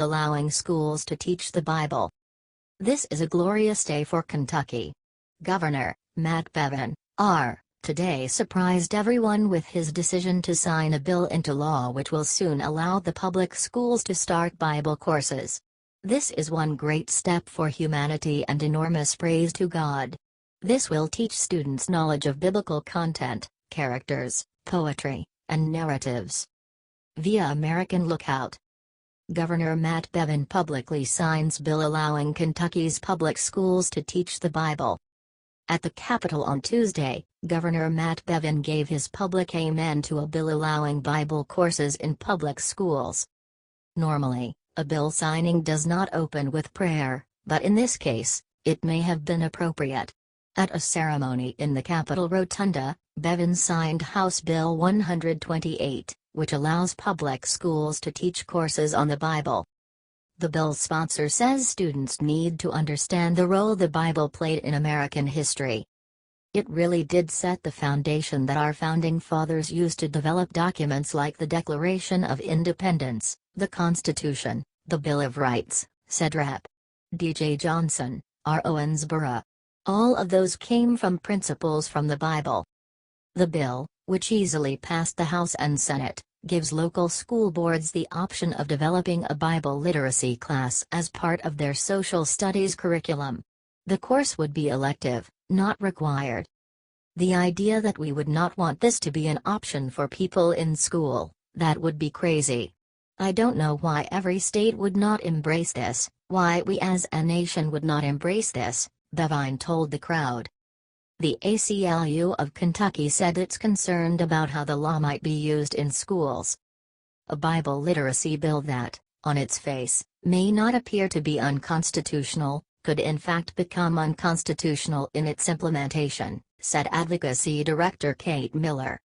allowing schools to teach the Bible. This is a glorious day for Kentucky. Governor Matt Bevin, R., today surprised everyone with his decision to sign a bill into law which will soon allow the public schools to start Bible courses. This is one great step for humanity and enormous praise to God. This will teach students knowledge of biblical content, characters, poetry, and narratives. Via American Lookout. Governor Matt Bevin publicly signs bill allowing Kentucky's public schools to teach the Bible. At the Capitol on Tuesday, Governor Matt Bevin gave his public amen to a bill allowing Bible courses in public schools. Normally, a bill signing does not open with prayer, but in this case, it may have been appropriate. At a ceremony in the Capitol Rotunda, Bevin signed House Bill 128, which allows public schools to teach courses on the Bible. The bill's sponsor says students need to understand the role the Bible played in American history. It really did set the foundation that our founding fathers used to develop documents like the Declaration of Independence, the Constitution, the Bill of Rights, said Rep. D.J. Johnson, R. Owensboro. All of those came from principles from the Bible. The bill, which easily passed the House and Senate, gives local school boards the option of developing a Bible literacy class as part of their social studies curriculum. The course would be elective, not required. The idea that we would not want this to be an option for people in school, that would be crazy. I don't know why every state would not embrace this, why we as a nation would not embrace this, Bevin told the crowd. The ACLU of Kentucky said it's concerned about how the law might be used in schools. A Bible literacy bill that, on its face, may not appear to be unconstitutional, could in fact become unconstitutional in its implementation, said Advocacy Director Kate Miller.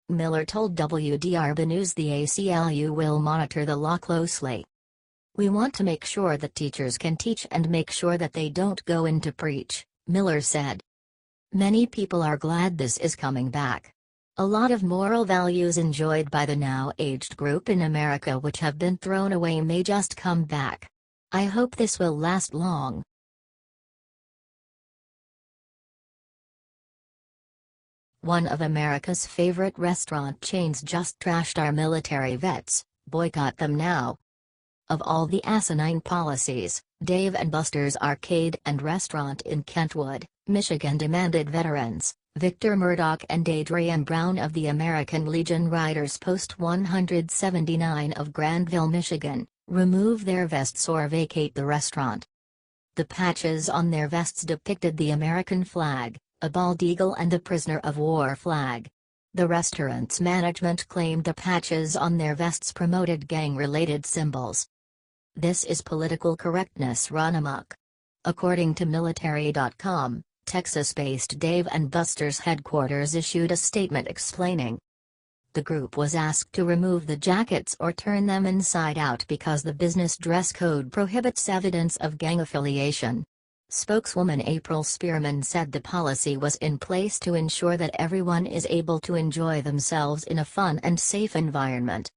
Miller told WDRB News the ACLU will monitor the law closely. We want to make sure that teachers can teach and make sure that they don't go in to preach, Miller said. Many people are glad this is coming back. A lot of moral values enjoyed by the now-aged group in America which have been thrown away may just come back. I hope this will last long. One of America's favorite restaurant chains just trashed our military vets, boycott them now. Of all the asinine policies, Dave & Buster's Arcade and Restaurant in Kentwood, Michigan demanded veterans, Victor Murdoch and Adrian Brown of the American Legion Riders Post 179 of Grandville, Michigan, remove their vests or vacate the restaurant. The patches on their vests depicted the American flag, a bald eagle and the prisoner of war flag. The restaurant's management claimed the patches on their vests promoted gang-related symbols. This is political correctness run amok. According to Military.com, Texas-based Dave & Buster's headquarters issued a statement explaining. The group was asked to remove the jackets or turn them inside out because the business dress code prohibits evidence of gang affiliation. Spokeswoman April Spearman said the policy was in place to ensure that everyone is able to enjoy themselves in a fun and safe environment.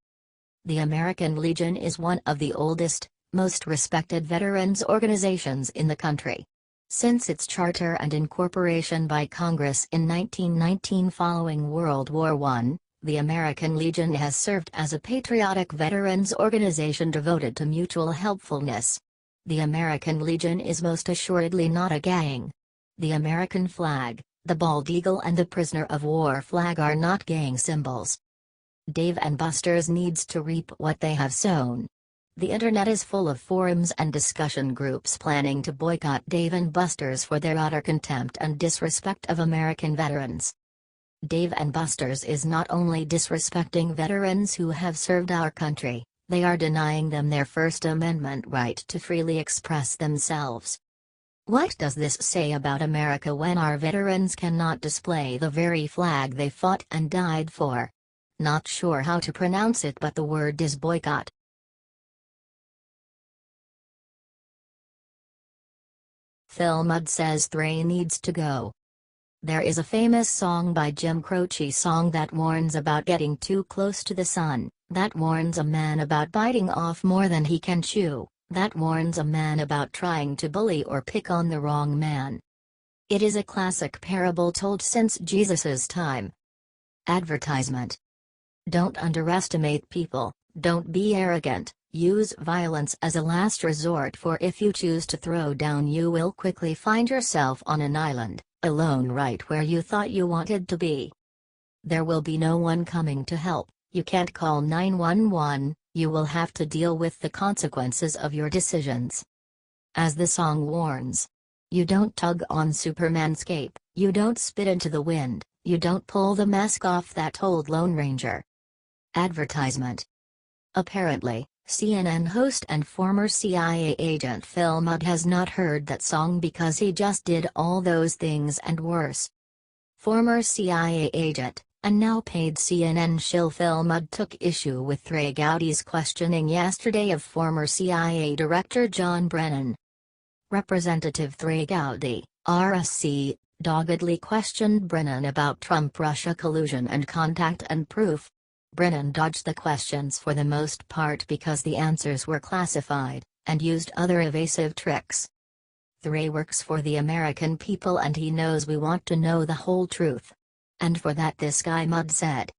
The American Legion is one of the oldest, most respected veterans organizations in the country. Since its charter and incorporation by Congress in 1919 following World War I, the American Legion has served as a patriotic veterans organization devoted to mutual helpfulness. The American Legion is most assuredly not a gang. The American flag, the bald eagle and the prisoner of war flag are not gang symbols. Dave & Buster's needs to reap what they have sown. The internet is full of forums and discussion groups planning to boycott Dave & Buster's for their utter contempt and disrespect of American veterans. Dave & Buster's is not only disrespecting veterans who have served our country, they are denying them their First Amendment right to freely express themselves. What does this say about America when our veterans cannot display the very flag they fought and died for? Not sure how to pronounce it, but the word is boycott. Phil Mudd says Thray needs to go. There is a famous song by Jim Croce song that warns about getting too close to the sun, That warns a man about biting off more than he can chew. That warns a man about trying to bully or pick on the wrong man. It is a classic parable told since Jesus's time. Advertisement. Don't underestimate people, don't be arrogant, use violence as a last resort, for if you choose to throw down you will quickly find yourself on an island, alone right where you thought you wanted to be. There will be no one coming to help, you can't call 911, you will have to deal with the consequences of your decisions. As the song warns, you don't tug on Superman's cape, you don't spit into the wind, you don't pull the mask off that old Lone Ranger. Advertisement. Apparently, CNN host and former CIA agent Phil Mudd has not heard that song because he just did all those things and worse. Former CIA agent, and now paid CNN shill Phil Mudd took issue with Trey Gowdy's questioning yesterday of former CIA Director John Brennan. Representative Trey Gowdy, RSC, doggedly questioned Brennan about Trump-Russia collusion and contact and proof. Brennan dodged the questions for the most part because the answers were classified, and used other evasive tricks. Trey works for the American people and he knows we want to know the whole truth. And for that this guy Mudd said.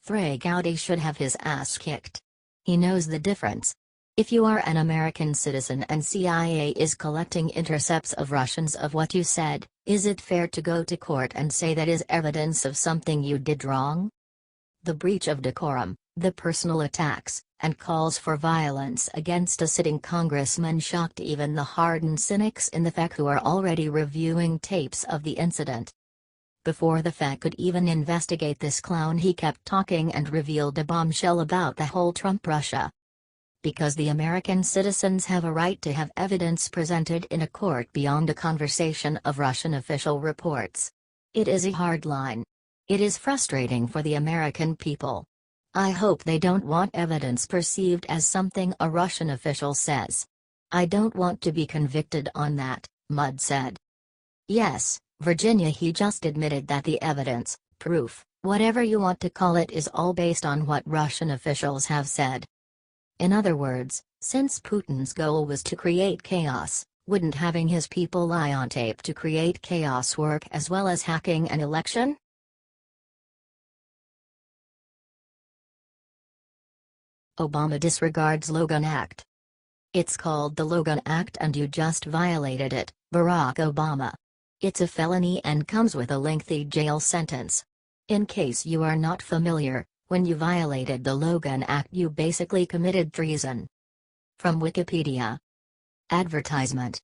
Trey Gowdy should have his ass kicked. He knows the difference. If you are an American citizen and CIA is collecting intercepts of Russians of what you said, is it fair to go to court and say that is evidence of something you did wrong? The breach of decorum, the personal attacks, and calls for violence against a sitting congressman shocked even the hardened cynics in the FEC who are already reviewing tapes of the incident. Before the FEC could even investigate this clown, he kept talking and revealed a bombshell about the whole Trump-Russia. Because the American citizens have a right to have evidence presented in a court beyond a conversation of Russian official reports. It is a hard line. It is frustrating for the American people. I hope they don't want evidence perceived as something a Russian official says. I don't want to be convicted on that, Mudd said. Yes, Virginia, he just admitted that the evidence, proof, whatever you want to call it, is all based on what Russian officials have said. In other words, since Putin's goal was to create chaos, wouldn't having his people lie on tape to create chaos work as well as hacking an election? Obama disregards Logan Act. It's called the Logan Act and you just violated it, Barack Obama. It's a felony and comes with a lengthy jail sentence. In case you are not familiar, when you violated the Logan Act you basically committed treason. From Wikipedia. Advertisement.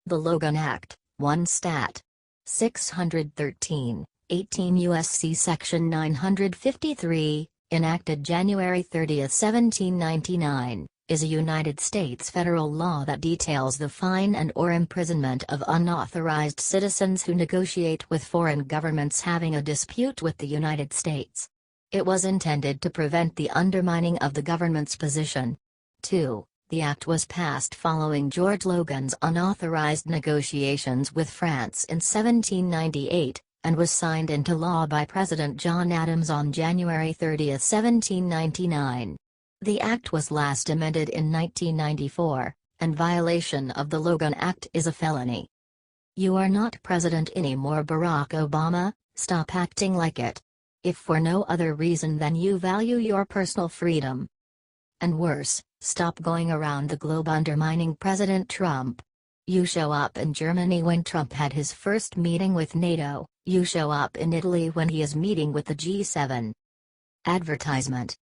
The Logan Act, 1 Stat. 613, 18 U.S.C. Section 953, enacted January 30, 1799, is a United States federal law that details the fine and/or imprisonment of unauthorized citizens who negotiate with foreign governments having a dispute with the United States. It was intended to prevent the undermining of the government's position. 2. The act was passed following George Logan's unauthorized negotiations with France in 1798, and was signed into law by President John Adams on January 30, 1799. The act was last amended in 1994, and violation of the Logan Act is a felony. You are not president anymore, Barack Obama, stop acting like it. If for no other reason than you value your personal freedom. And worse, stop going around the globe undermining President Trump. You show up in Germany when Trump had his first meeting with NATO, you show up in Italy when he is meeting with the G7. Advertisement.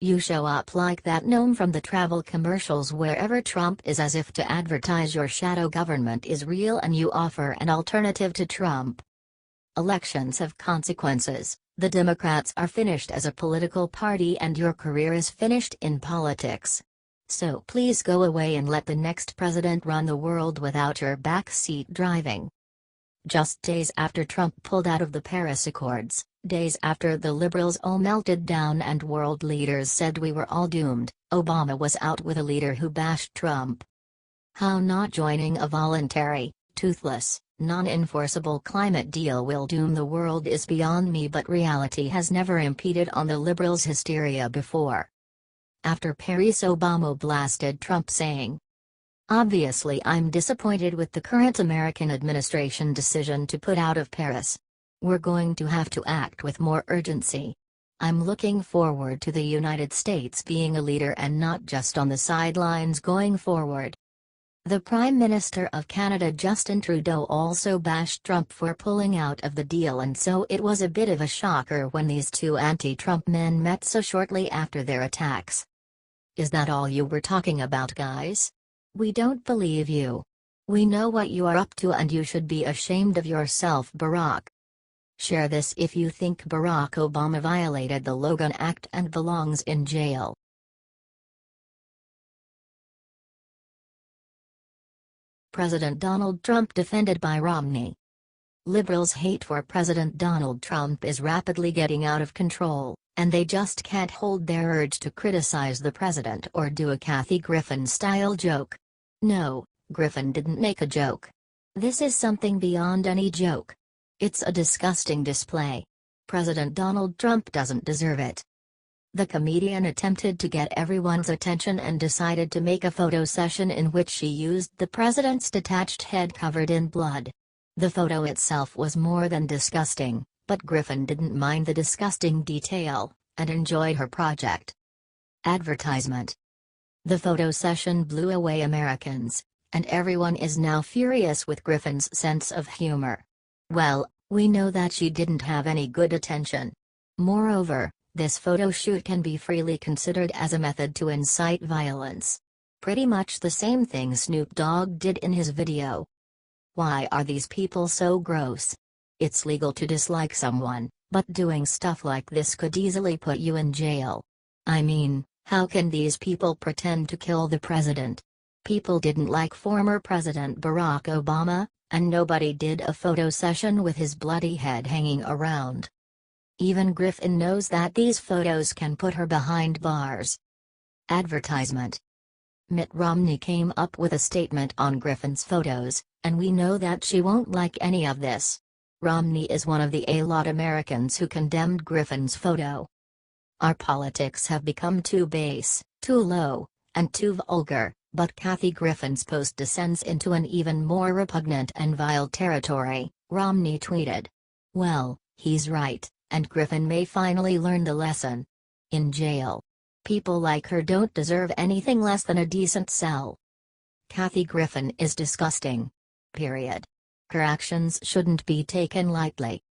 You show up like that gnome from the travel commercials wherever Trump is as if to advertise your shadow government is real and you offer an alternative to Trump. Elections have consequences. The Democrats are finished as a political party and your career is finished in politics. So please go away and let the next president run the world without your backseat driving. Just days after Trump pulled out of the Paris Accords, days after the liberals all melted down and world leaders said we were all doomed, Obama was out with a leader who bashed Trump. How not joining a voluntary, toothless, Non-enforceable climate deal will doom the world is beyond me, but reality has never impeded on the liberals' hysteria before. After Paris, Obama blasted Trump saying, "Obviously I'm disappointed with the current American administration decision to put out of Paris. We're going to have to act with more urgency. I'm looking forward to the United States being a leader and not just on the sidelines going forward." The Prime Minister of Canada Justin Trudeau also bashed Trump for pulling out of the deal, and so it was a bit of a shocker when these two anti-Trump men met so shortly after their attacks. "Is that all you were talking about, guys? We don't believe you. We know what you are up to and you should be ashamed of yourself, Barack. Share this if you think Barack Obama violated the Logan Act and belongs in jail." President Donald Trump defended by Romney. Liberals' hate for President Donald Trump is rapidly getting out of control, and they just can't hold their urge to criticize the president or do a Kathy Griffin-style joke. No, Griffin didn't make a joke. This is something beyond any joke. It's a disgusting display. President Donald Trump doesn't deserve it. The comedian attempted to get everyone's attention and decided to make a photo session in which she used the president's detached head covered in blood. The photo itself was more than disgusting, but Griffin didn't mind the disgusting detail, and enjoyed her project. Advertisement. The photo session blew away Americans, and everyone is now furious with Griffin's sense of humor. Well, we know that she didn't have any good attention. Moreover, this photo shoot can be freely considered as a method to incite violence. Pretty much the same thing Snoop Dogg did in his video. Why are these people so gross? It's legal to dislike someone, but doing stuff like this could easily put you in jail. I mean, how can these people pretend to kill the president? People didn't like former President Barack Obama, and nobody did a photo session with his bloody head hanging around. Even Griffin knows that these photos can put her behind bars. Advertisement. Mitt Romney came up with a statement on Griffin's photos, and we know that she won't like any of this. Romney is one of the a-lot Americans who condemned Griffin's photo. "Our politics have become too base, too low, and too vulgar, but Kathy Griffin's post descends into an even more repugnant and vile territory," Romney tweeted. Well, he's right, and Griffin may finally learn the lesson. In jail. People like her don't deserve anything less than a decent cell. Kathy Griffin is disgusting. Period. Her actions shouldn't be taken lightly.